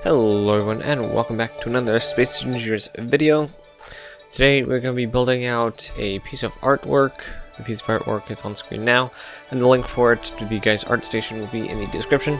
Hello everyone, and welcome back to another Space Engineers video. Today we're going to be building out a piece of artwork. The piece of artwork is on screen now, and the link for it to the guy's art station will be in the description.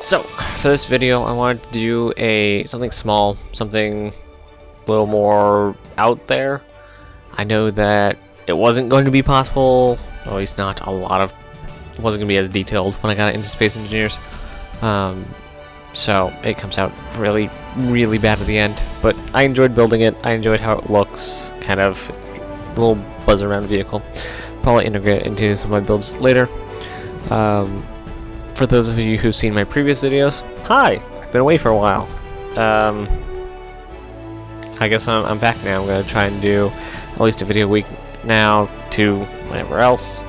So, for this video I wanted to do something small, something a little more out there. I know that it wasn't going to be possible, or at least not a lot of, it wasn't going to be as detailed when I got into Space Engineers. So it comes out really, really bad at the end, but I enjoyed building it. I enjoyed how it looks, it's a little buzz around vehicle. Probably integrate it into some of my builds later. For those of you who've seen my previous videos, hi! I've been away for a while. I guess I'm back now. I'm going to try and do at least a video a week now to whatever else,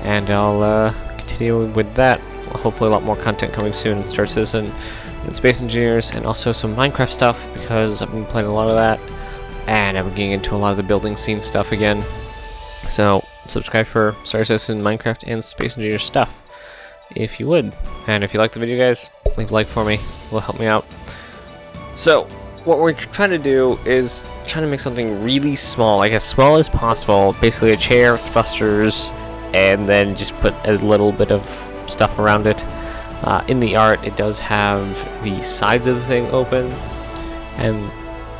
and I'll continue with that. Hopefully a lot more content coming soon in Star Citizen and Space Engineers, and also some Minecraft stuff, because I've been playing a lot of that, and I've been getting into a lot of the building scene stuff again. So subscribe for Star Citizen, Minecraft, and Space Engineers stuff, if you would. And if you like the video, guys, leave a like for me. It will help me out. So what we're trying to do is trying to make something really small, like as small as possible. Basically a chair, thrusters, and then just put as little bit of stuff around it. In the art, it does have the sides of the thing open, and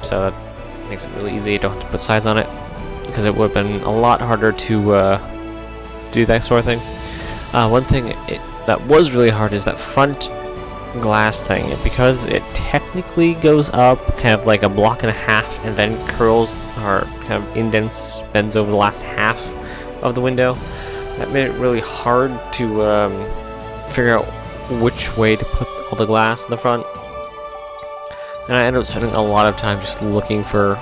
so that makes it really easy. You don't have to put sides on it, because it would have been a lot harder to do that sort of thing. One thing that was really hard is that front glass thing, because it technically goes up kind of like a block and a half and then curls or kind of indents, bends over the last half of the window. That made it really hard to figure out which way to put all the glass in the front. And I ended up spending a lot of time just looking for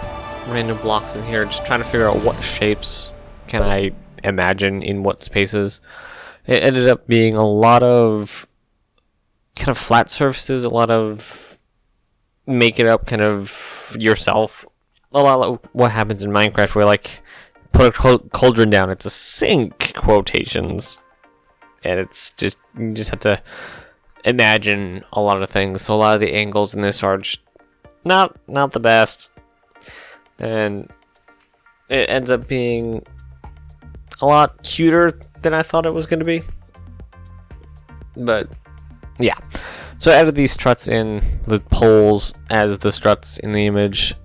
random blocks in here, just trying to figure out what shapes can I imagine in what spaces. It ended up being a lot of kind of flat surfaces, a lot of make it up kind of yourself. A lot of what happens in Minecraft, where like put a cauldron down, it's a sink, quotations, and it's just, you just have to imagine a lot of things. So a lot of the angles in this are just not the best, and it ends up being a lot cuter than I thought it was going to be. But yeah, so I added these struts in, the poles as the struts in the image.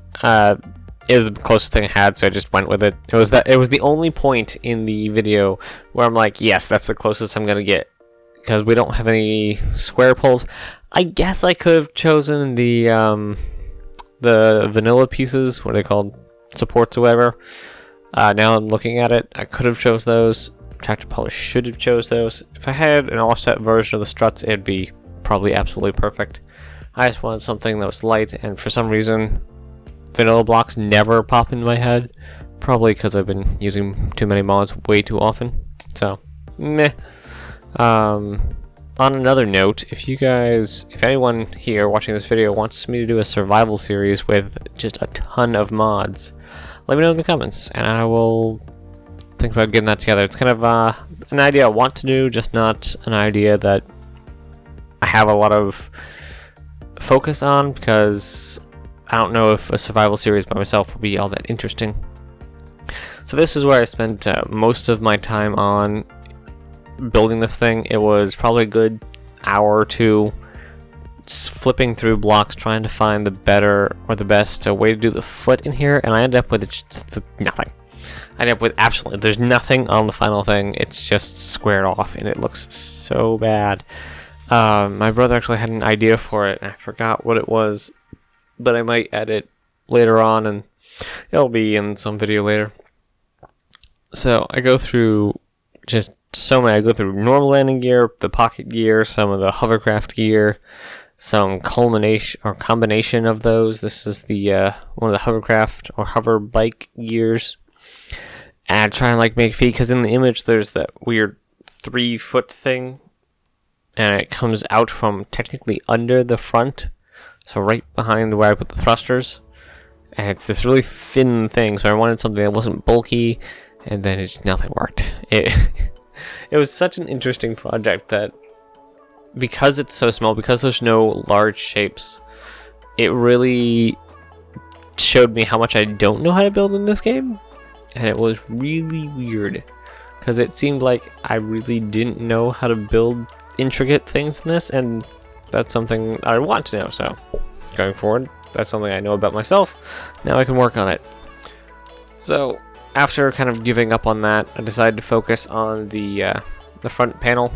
It was the closest thing I had, so I just went with it. It was the only point in the video where I'm like, yes, that's the closest I'm gonna get, because we don't have any square poles. I guess I could have chosen the vanilla pieces, what are they called, supports or whatever. Now I'm looking at it, I could have chose those. Tractor probably should have chose those. If I had an offset version of the struts, it'd be probably absolutely perfect. I just wanted something that was light, and for some reason vanilla blocks never pop in my head, probably because I've been using too many mods way too often. So meh. On another note, if anyone here watching this video wants me to do a survival series with just a ton of mods, let me know in the comments, and I will think about getting that together. It's kind of an idea I want to do, just not an idea that I have a lot of focus on, because I don't know if a survival series by myself will be all that interesting. So this is where I spent most of my time on building this thing. It was probably a good hour or two flipping through blocks, trying to find the better or the best way to do the foot in here, and I ended up with just nothing. I ended up with absolutely, there's nothing on the final thing. It's just squared off, and it looks so bad. My brother actually had an idea for it, and I forgot what it was, but I might add it later on, and it'll be in some video later. So I go through just so many. I go through normal landing gear, the pocket gear, some of the hovercraft gear, some culmination or combination of those. This is the one of the hovercraft or hover bike gears, and try and like make feet, because in the image there's that weird 3-foot thing, and it comes out from technically under the front. So right behind where I put the thrusters, and it's this really thin thing, so I wanted something that wasn't bulky, and then nothing worked. It was such an interesting project that, because it's so small, because there's no large shapes, it really showed me how much I don't know how to build in this game, and it was really weird because it seemed like I really didn't know how to build intricate things in this, and that's something I want to know. So going forward, that's something I know about myself. Now I can work on it. So after kind of giving up on that, I decided to focus on the front panel,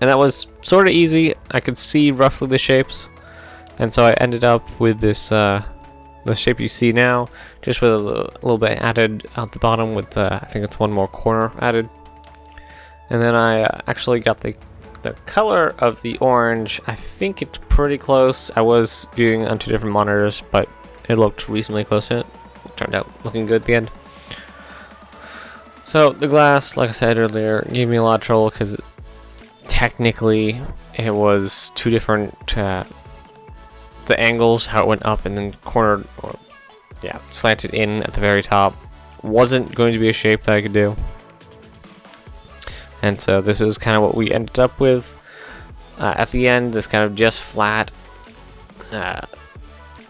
and that was sort of easy. I could see roughly the shapes, and so I ended up with this the shape you see now, just with a little bit added out the bottom with I think it's one more corner added. And then I actually got the color of the orange. I think it's pretty close. I was viewing on 2 different monitors, but it looked reasonably close to it. It turned out looking good at the end. So the glass, like I said earlier, gave me a lot of trouble because technically it was 2 different the angles, how it went up and then cornered, or yeah, slanted in at the very top, wasn't going to be a shape that I could do. And so this is kind of what we ended up with at the end, this kind of just flat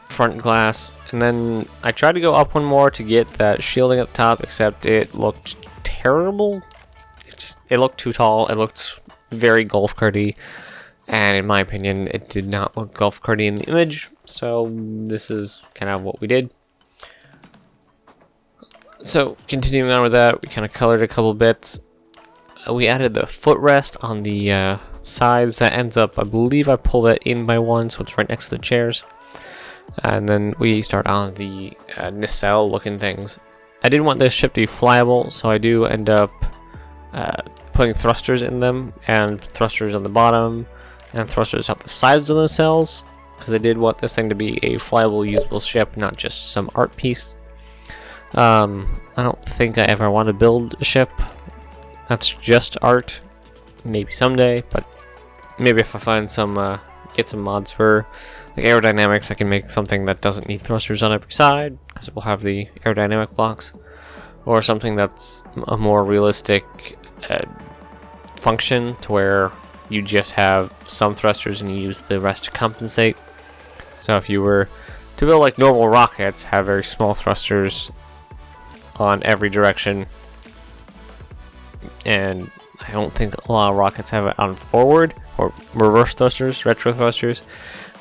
front glass. And then I tried to go up one more to get that shielding at the top, except it looked terrible. It looked too tall, it looked very golf carty, and in my opinion it did not look golf carty in the image, so this is kind of what we did. So continuing on with that, we kind of colored a couple bits. We added the footrest on the sides. That ends up, I believe I pulled that in by 1, so it's right next to the chairs. And then we start on the nacelle looking things. I didn't want this ship to be flyable, so I do end up putting thrusters in them, and thrusters on the bottom, and thrusters out the sides of the nacelles, because I did want this thing to be a flyable, usable ship, not just some art piece. I don't think I ever want to build a ship that's just art. Maybe someday, but maybe if I find some, get some mods for like aerodynamics, I can make something that doesn't need thrusters on every side, because it will have the aerodynamic blocks, or something that's a more realistic function to where you just have some thrusters and you use the rest to compensate. So if you were to build like normal rockets, have very small thrusters on every direction, and I don't think a lot of rockets have it on forward or reverse thrusters, retro thrusters.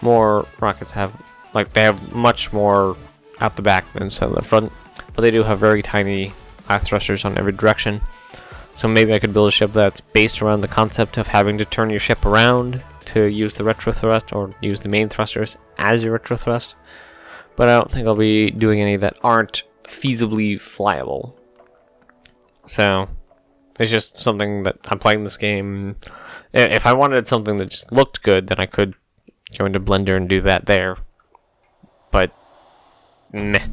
More rockets have, like, they have much more out the back than instead of the front, but they do have very tiny thrusters on every direction. So maybe I could build a ship that's based around the concept of having to turn your ship around to use the retro thrust, or use the main thrusters as your retro thrust. But I don't think I'll be doing any that aren't feasibly flyable. So it's just something that I'm playing this game. If I wanted something that just looked good, then I could go into Blender and do that there. But meh.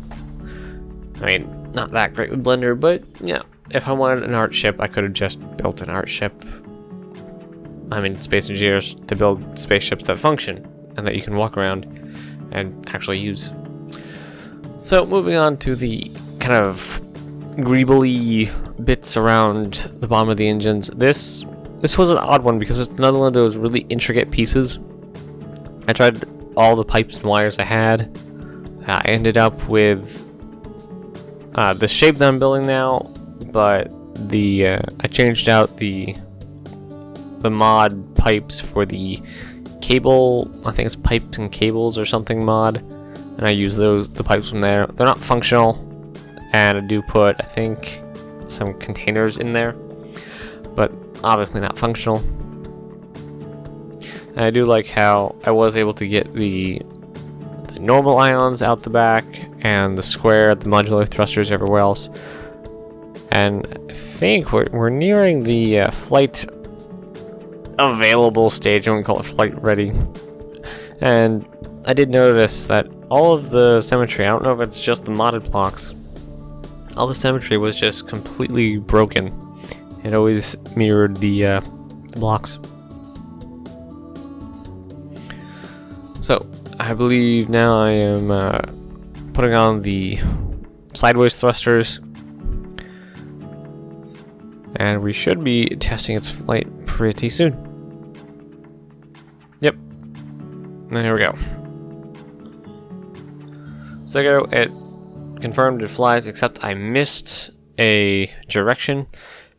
I mean, not that great with Blender, but yeah. If I wanted an art ship, I could have just built an art ship. I'm in Space Engineers to build spaceships that function and that you can walk around and actually use. So moving on to the kind of greebly bits around the bottom of the engines. This was an odd one because it's another one of those really intricate pieces. I tried all the pipes and wires I had. I ended up with the shape that I'm building now, but I changed out the mod pipes for the cable. I think it's pipes and cables or something mod, and I use the pipes from there. They're not functional, and I do put, I think, some containers in there, but obviously not functional. And I do like how I was able to get the normal ions out the back and the square, the modular thrusters everywhere else. And I think we're nearing the flight available stage. I wouldn't call it flight ready. And I did notice that all of the symmetry, I don't know if it's just the modded blocks, all the symmetry was just completely broken. It always mirrored the blocks. So I believe now I am putting on the sideways thrusters, and we should be testing its flight pretty soon. Yep. And here we go. So there you go, it confirmed it flies, except I missed a direction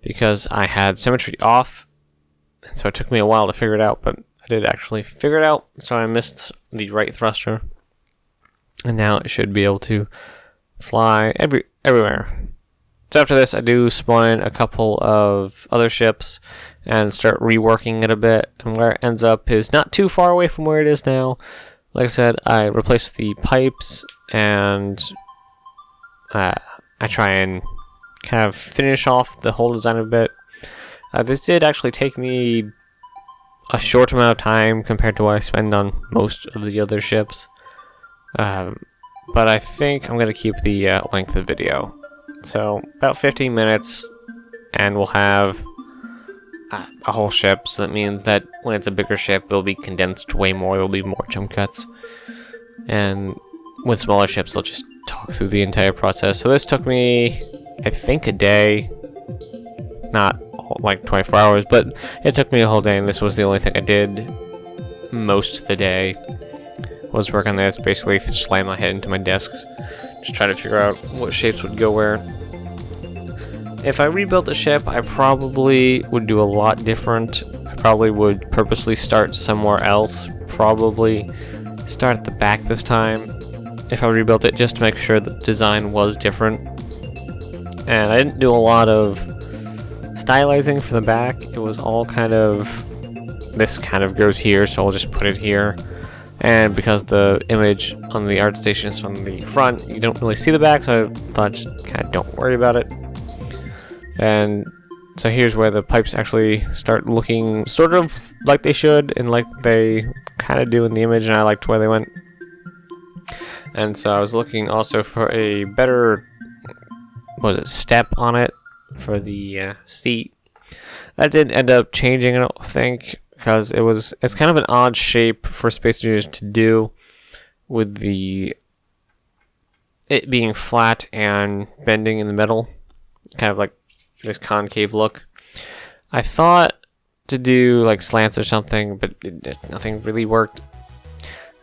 because I had symmetry off, and so it took me a while to figure it out, but I did actually figure it out, so I missed the right thruster, and now it should be able to fly everywhere. So after this, I do spawn in a couple of other ships and start reworking it a bit, and where it ends up is not too far away from where it is now. Like I said, I replaced the pipes, and I try and kind of finish off the whole design a bit. This did actually take me a short amount of time compared to what I spend on most of the other ships. But I think I'm going to keep the length of the video. So, about 15 minutes, and we'll have a whole ship, so that means that when it's a bigger ship, it'll be condensed way more, there'll be more jump cuts. And with smaller ships, they'll just talk through the entire process. So this took me, I think, a day, not like 24 hours, but it took me a whole day, and this was the only thing I did most of the day, was work on this, basically slam my head into my desks, just try to figure out what shapes would go where. If I rebuilt the ship, I probably would do a lot different. I probably would purposely start somewhere else, probably start at the back this time, if I rebuilt it, just to make sure the design was different. And I didn't do a lot of stylizing for the back. It was all kind of, this kind of goes here, so I'll just put it here. And because the image on the art station is from the front, you don't really see the back, so I thought just kind of don't worry about it. And so here's where the pipes actually start looking sort of like they should, and like they kind of do in the image, and I liked where they went. And so I was looking also for a better, step on it for the seat. That did end up changing, I don't think, because it's kind of an odd shape for Space Engineers to do, with it being flat and bending in the middle, kind of like this concave look. I thought to do like slants or something, but nothing really worked.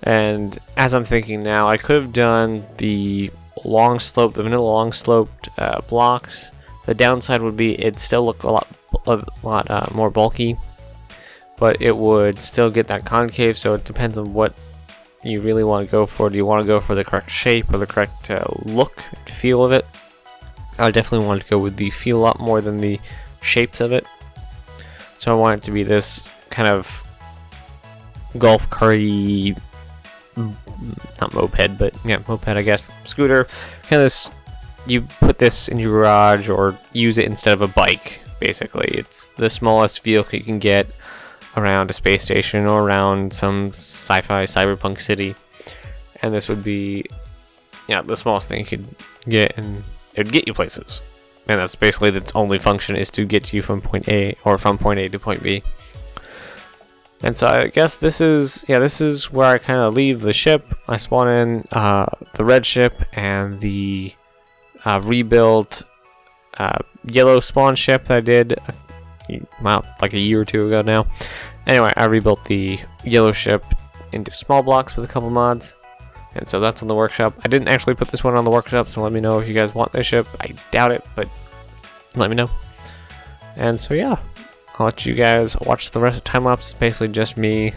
And as I'm thinking now, I could have done the vanilla long sloped blocks. The downside would be it'd still look a lot more bulky, but it would still get that concave, so it depends on what you really want to go for. Do you want to go for the correct shape or the correct look and feel of it? I definitely wanted to go with the feel a lot more than the shapes of it. So I want it to be this kind of golf carty, not moped, but yeah, moped I guess, scooter. Kind of this, you put this in your garage or use it instead of a bike, basically. It's the smallest vehicle you can get around a space station or around some sci-fi cyberpunk city. And this would be, the smallest thing you could get, and it would get you places. And that's basically its only function, is to get you from point A, or from point A to point B. And so I guess this is where I kind of leave the ship. I spawn in the red ship and the rebuilt yellow spawn ship that I did like a year or two ago now. Anyway, I rebuilt the yellow ship into small blocks with a couple mods. And so that's on the workshop. I didn't actually put this one on the workshop, so let me know if you guys want this ship. I doubt it, but let me know. And so yeah, I'll let you guys watch the rest of the time-lapse. Basically just me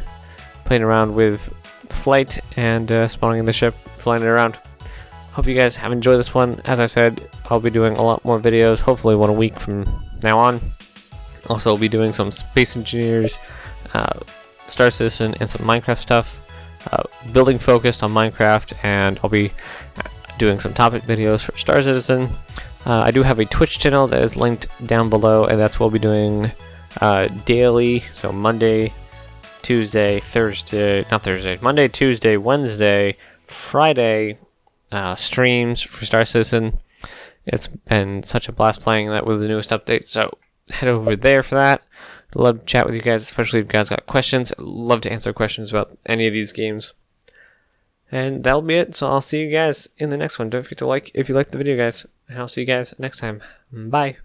playing around with flight and spawning in the ship, flying it around. Hope you guys have enjoyed this one. As I said, I'll be doing a lot more videos, hopefully one a week from now on. Also, I'll be doing some Space Engineers, Star Citizen, and some Minecraft stuff. Building focused on Minecraft, and I'll be doing some topic videos for Star Citizen. I do have a Twitch channel that is linked down below, and that's what we'll be doing daily. So Monday, Tuesday, Monday, Tuesday, Wednesday, Friday streams for Star Citizen. It's been such a blast playing that with the newest update, so head over there for that. I'd love to chat with you guys, especially if you guys got questions. I'd love to answer questions about any of these games. And that'll be it, so I'll see you guys in the next one. Don't forget to like if you liked the video, guys. And I'll see you guys next time. Bye.